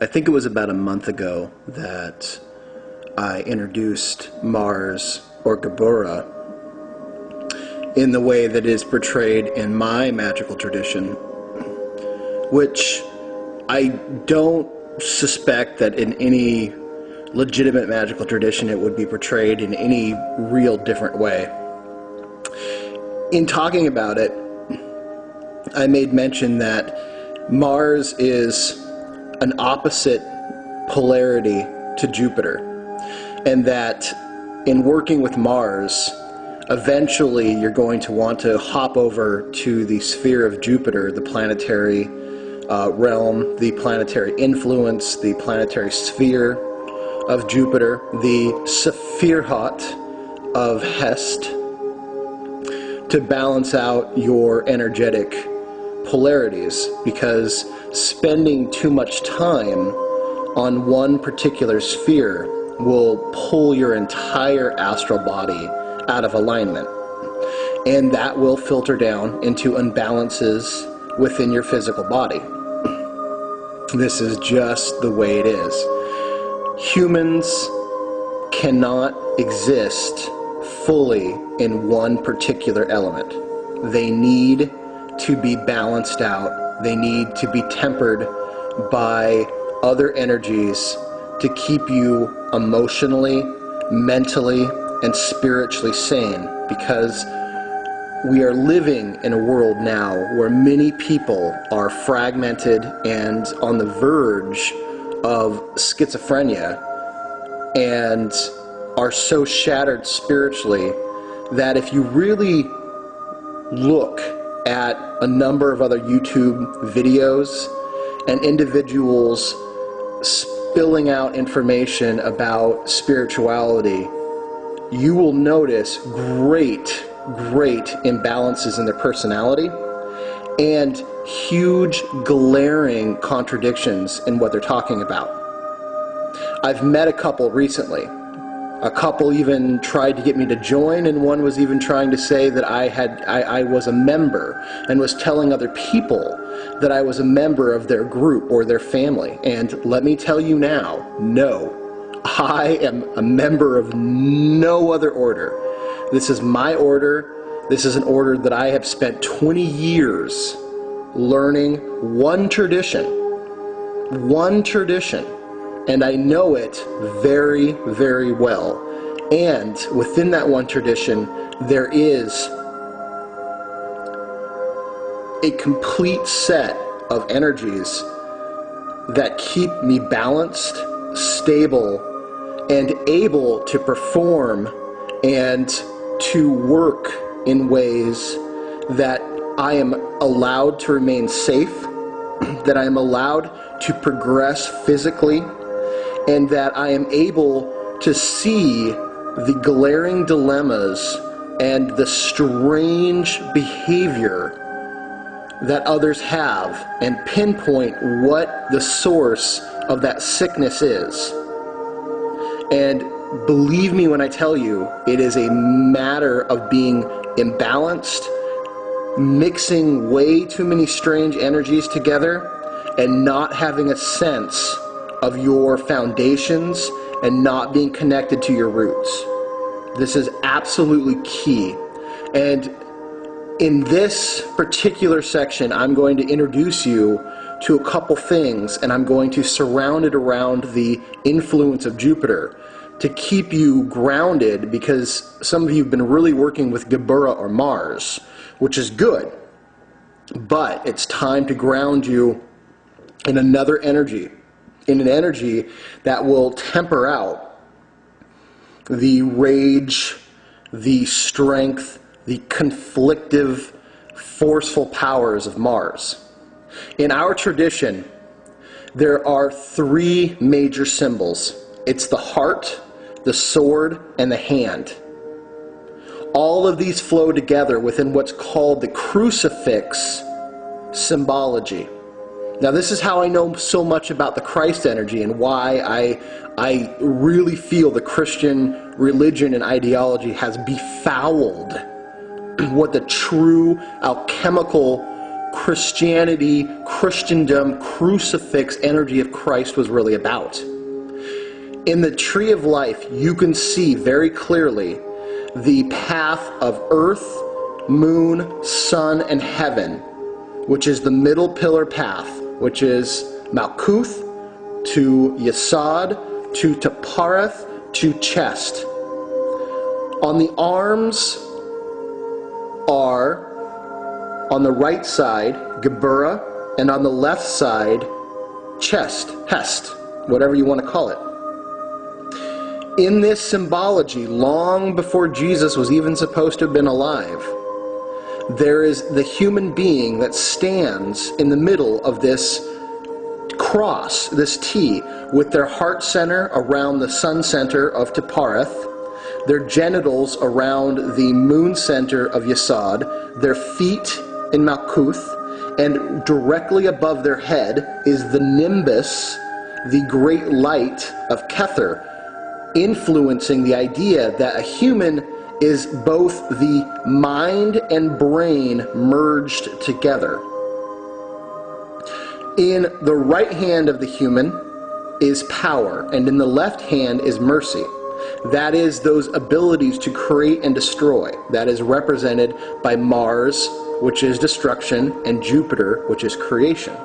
I think it was about a month ago that I introduced Mars, or Gabura, in the way that is portrayed in my magical tradition, which I don't suspect that in any legitimate magical tradition it would be portrayed in any real different way. In talking about it, I made mention that Mars is an opposite polarity to Jupiter, and that in working with Mars, eventually you're going to want to hop over to the sphere of Jupiter, the planetary realm, the planetary influence, the planetary sphere of Jupiter, the Sephirot of Hest, to balance out your energetic polarities, because spending too much time on one particular sphere will pull your entire astral body out of alignment, and that will filter down into imbalances within your physical body. This is just the way it is. Humans cannot exist fully in one particular element. They need to be balanced out. They need to be tempered by other energies to keep you emotionally, mentally, and spiritually sane, because we are living in a world now where many people are fragmented and on the verge of schizophrenia and are so shattered spiritually that if you really look at a number of other YouTube videos and individuals spilling out information about spirituality, you will notice great imbalances in their personality and huge glaring contradictions in what they're talking about. I've met a couple recently. A couple even tried to get me to join, and one was even trying to say that I was a member, and was telling other people that I was a member of their group or their family. And let me tell you now, no. I am a member of no other order. This is my order. This is an order that I have spent 20 years learning one tradition, and I know it very, very well. And within that one tradition, there is a complete set of energies that keep me balanced, stable, and able to perform and to work in ways that I am allowed to remain safe, that I am allowed to progress physically, and that I am able to see the glaring dilemmas and the strange behavior that others have and pinpoint what the source of that sickness is. And believe me when I tell you, it is a matter of being imbalanced, mixing way too many strange energies together, and not having a sense of your foundations and not being connected to your roots. This is absolutely key. And in this particular section, I'm going to introduce you to a couple things, and I'm going to surround it around the influence of Jupiter to keep you grounded, because some of you have been really working with Gabura or Mars, which is good, but it's time to ground you in another energy, in an energy that will temper out the rage, the strength, the conflictive, forceful powers of Mars. In our tradition, there are three major symbols. It's the heart, the sword, and the hand. All of these flow together within what's called the crucifix symbology. Now, this is how I know so much about the Christ energy and why I really feel the Christian religion and ideology has befouled what the true alchemical Christianity, Christendom, crucifix energy of Christ was really about. In the tree of life, you can see very clearly the path of earth, moon, sun, and heaven, which is the middle pillar path, which is Malkuth to Yesod to Tapareth to chest. On the arms are, on the right side, Geburah, and on the left side, chest, Hest, whatever you want to call it. In this symbology, long before Jesus was even supposed to have been alive, there is the human being that stands in the middle of this cross, this T, with their heart center around the sun center of Tapareth, their genitals around the moon center of Yesod, their feet in Malkuth, and directly above their head is the nimbus, the great light of Kether, influencing the idea that a human is both the mind and brain merged together. In the right hand of the human is power, and in the left hand is mercy. That is those abilities to create and destroy. That is represented by Mars, which is destruction, and Jupiter, which is creation.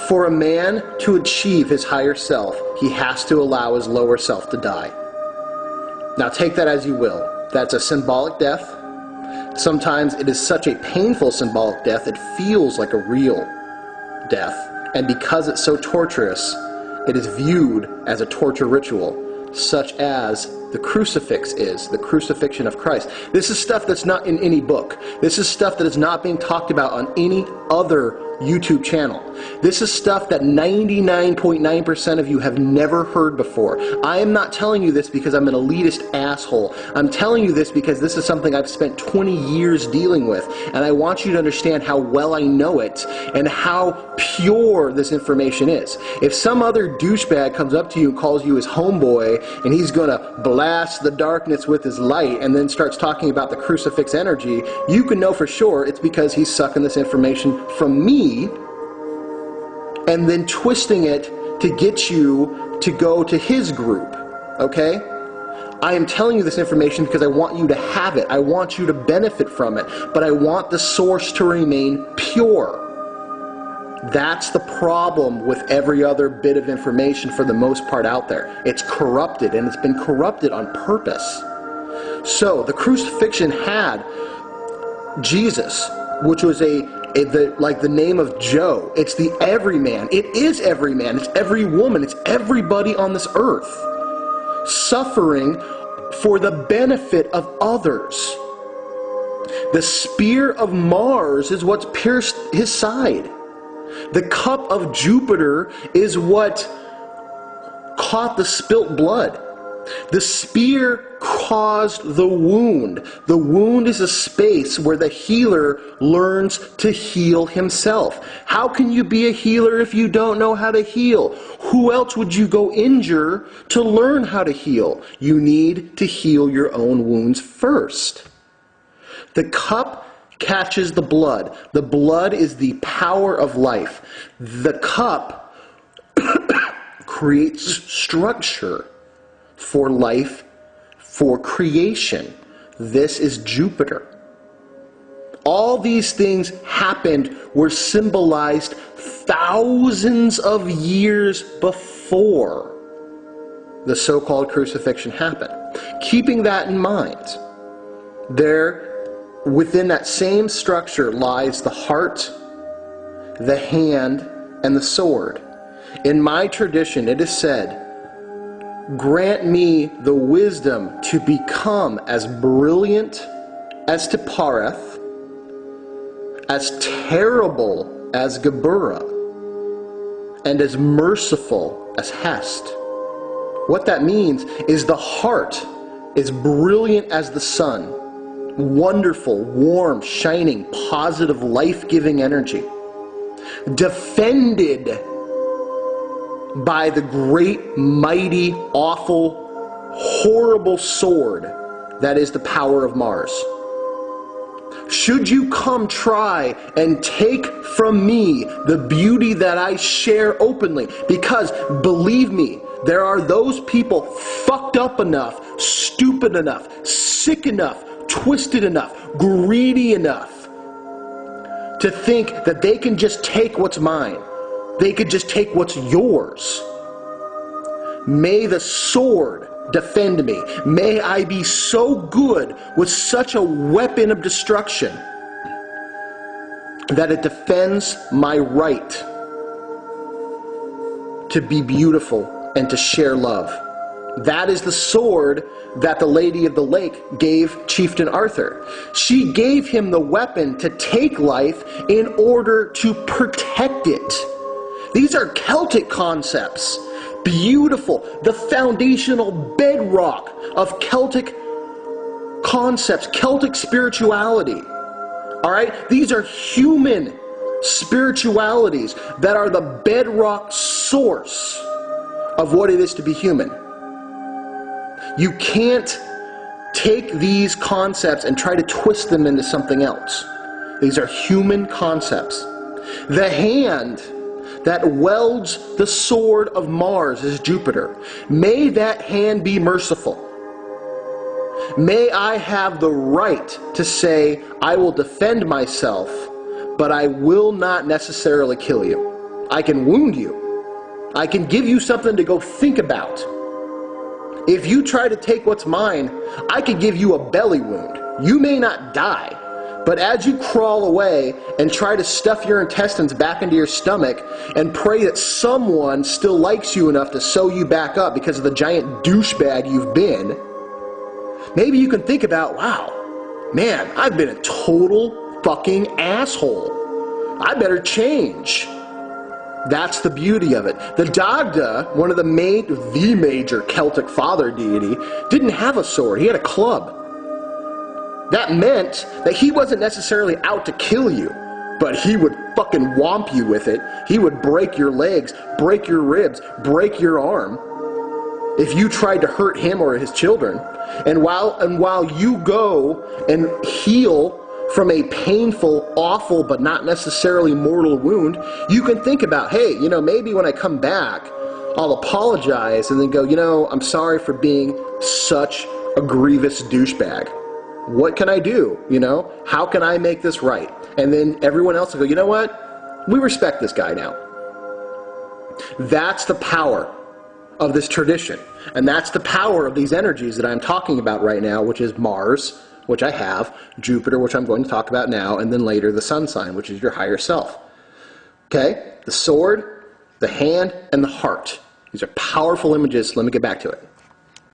For a man to achieve his higher self, he has to allow his lower self to die. Now take that as you will. That's a symbolic death. Sometimes it is such a painful symbolic death, it feels like a real death. And because it's so torturous, it is viewed as a torture ritual, such as the crucifix is, the crucifixion of Christ. This is stuff that's not in any book. This is stuff that is not being talked about on any other YouTube channel. This is stuff that 99.9% of you have never heard before. I am not telling you this because I'm an elitist asshole. I'm telling you this because this is something I've spent 20 years dealing with, and I want you to understand how well I know it and how pure this information is. If some other douchebag comes up to you and calls you his homeboy, and he's going to blast the darkness with his light and then starts talking about the crucifix energy, you can know for sure it's because he's sucking this information from me and then twisting it to get you to go to his group, okay? I am telling you this information because I want you to have it. I want you to benefit from it, but I want the source to remain pure. That's the problem with every other bit of information for the most part out there. It's corrupted, and it's been corrupted on purpose. So, the crucifixion had Jesus, which was like the name of Joe. It's the everyman. It is every man. It's every woman. It's everybody on this earth suffering for the benefit of others. The spear of Mars is what's pierced his side. The cup of Jupiter is what caught the spilt blood. The spear caused the wound. The wound is a space where the healer learns to heal himself. How can you be a healer if you don't know how to heal? Who else would you go injure to learn how to heal? You need to heal your own wounds first. The cup catches the blood. The blood is the power of life. The cup creates structure for life, for creation. This is Jupiter. All these things happened, were symbolized thousands of years before the so-called crucifixion happened. Keeping that in mind, within that same structure lies the heart, the hand, and the sword. In my tradition, it is said, "Grant me the wisdom to become as brilliant as Tapareth, as terrible as Geburah, and as merciful as Hest." What that means is the heart is brilliant as the sun, wonderful, warm, shining, positive, life-giving energy, defended by the great, mighty, awful, horrible sword that is the power of Mars. Should you come try and take from me the beauty that I share openly, because believe me, there are those people fucked up enough, stupid enough, sick enough, twisted enough, greedy enough to think that they can just take what's mine. They could just take what's yours. May the sword defend me. May I be so good with such a weapon of destruction that it defends my right to be beautiful and to share love. That is the sword that the Lady of the Lake gave Chieftain Arthur. She gave him the weapon to take life in order to protect it. These are Celtic concepts. Beautiful, the foundational bedrock of Celtic concepts, Celtic spirituality. All right? These are human spiritualities that are the bedrock source of what it is to be human. You can't take these concepts and try to twist them into something else. These are human concepts. The hand that welds the sword of Mars is Jupiter. May that hand be merciful. May I have the right to say, I will defend myself, but I will not necessarily kill you. I can wound you. I can give you something to go think about. If you try to take what's mine, I could give you a belly wound. You may not die, but as you crawl away and try to stuff your intestines back into your stomach and pray that someone still likes you enough to sew you back up because of the giant douchebag you've been, maybe you can think about, wow, man, I've been a total fucking asshole. I better change. That's the beauty of it. The Dagda, one of the major Celtic father deity, didn't have a sword. He had a club. That meant that he wasn't necessarily out to kill you, but he would fucking whomp you with it. He would break your legs, break your ribs, break your arm if you tried to hurt him or his children. And while you go and heal from a painful, awful, but not necessarily mortal wound, you can think about, hey, maybe when I come back, I'll apologize and then go, I'm sorry for being such a grievous douchebag. What can I do? How can I make this right? And then everyone else will go, you know what? We respect this guy now. That's the power of this tradition. And that's the power of these energies that I'm talking about right now, which is Mars, which I have, Jupiter, which I'm going to talk about now, and then later the sun sign, which is your higher self. Okay? The sword, the hand, and the heart. These are powerful images. Let me get back to it.